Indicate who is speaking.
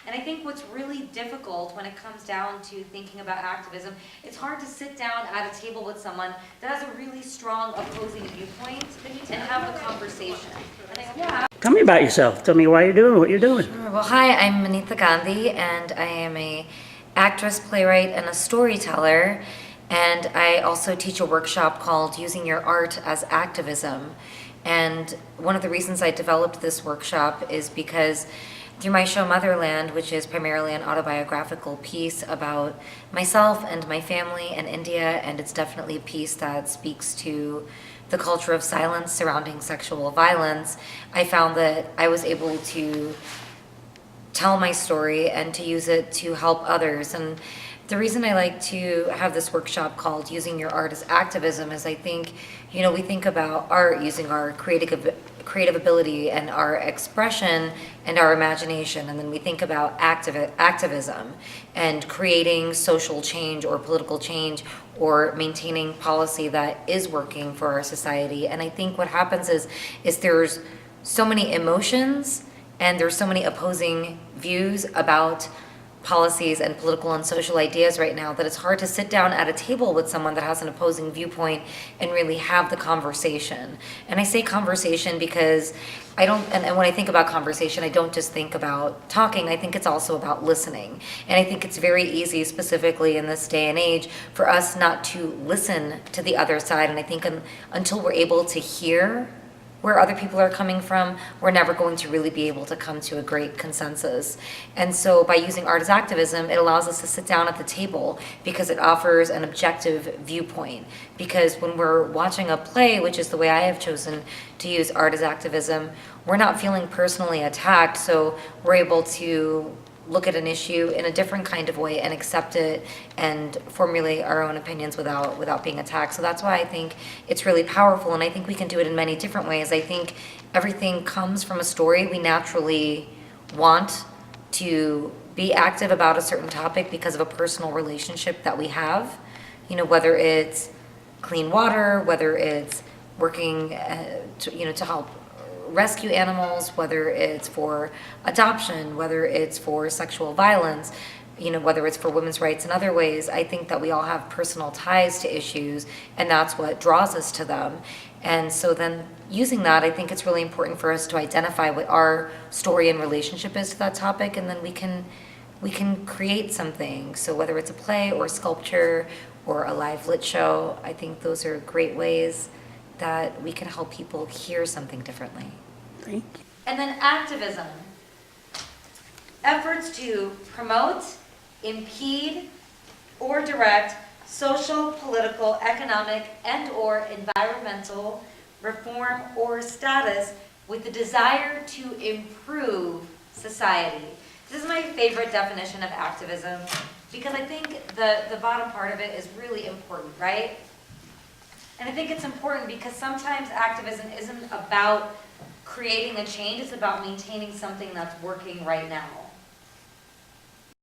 Speaker 1: And I think what's really difficult when it comes down to thinking about activism, it's hard to sit down at a table with someone that has a really strong opposing viewpoint and have a conversation.
Speaker 2: Tell me about yourself. Tell me why you're doing what you're doing.
Speaker 1: Sure. Well, hi, I'm Minita Gandhi, and I am a actress, playwright, and a storyteller. And I also teach a workshop called Using Your Art as Activism. And one of the reasons I developed this workshop is because through my show Motherland, which is primarily an autobiographical piece about myself and my family in India, and it's definitely a piece that speaks to the culture of silence surrounding sexual violence, I found that I was able to tell my story and to use it to help others. And the reason I like to have this workshop called Using Your Art as Activism is I think, we think about art using our creative ability and our expression and our imagination, and then we think about activism and creating social change or political change or maintaining policy that is working for our society. And I think what happens is there's so many emotions and there's so many opposing views about policies and political and social ideas right now that it's hard to sit down at a table with someone that has an opposing viewpoint and really have the conversation. And I say conversation because and when I think about conversation, I don't just think about talking, I think it's also about listening. And I think it's very easy, specifically in this day and age, for us not to listen to the other side. And I think until we're able to hear where other people are coming from, we're never going to really be able to come to a great consensus. And so by using art as activism, it allows us to sit down at the table because it offers an objective viewpoint. Because when we're watching a play, which is the way I have chosen to use art as activism, we're not feeling personally attacked, so we're able to look at an issue in a different kind of way and accept it and formulate our own opinions without being attacked. So that's why I think it's really powerful, and I think we can do it in many different ways. I think everything comes from a story. We naturally want to be active about a certain topic because of a personal relationship that we have, whether it's clean water, whether it's working to help rescue animals, whether it's for adoption, whether it's for sexual violence, whether it's for women's rights in other ways. I think that we all have personal ties to issues, and that's what draws us to them. And so then using that, I think it's really important for us to identify what our story and relationship is to that topic, and then we can create something. So whether it's a play or a sculpture or a live lit show, I think those are great ways that we can help people hear something differently.
Speaker 2: Thank you.
Speaker 1: And then activism. Efforts to promote, impede, or direct social, political, economic, and/or environmental reform or status with the desire to improve society. This is my favorite definition of activism because I think the bottom part of it is really important, right? And I think it's important because sometimes activism isn't about creating a change, it's about maintaining something that's working right now.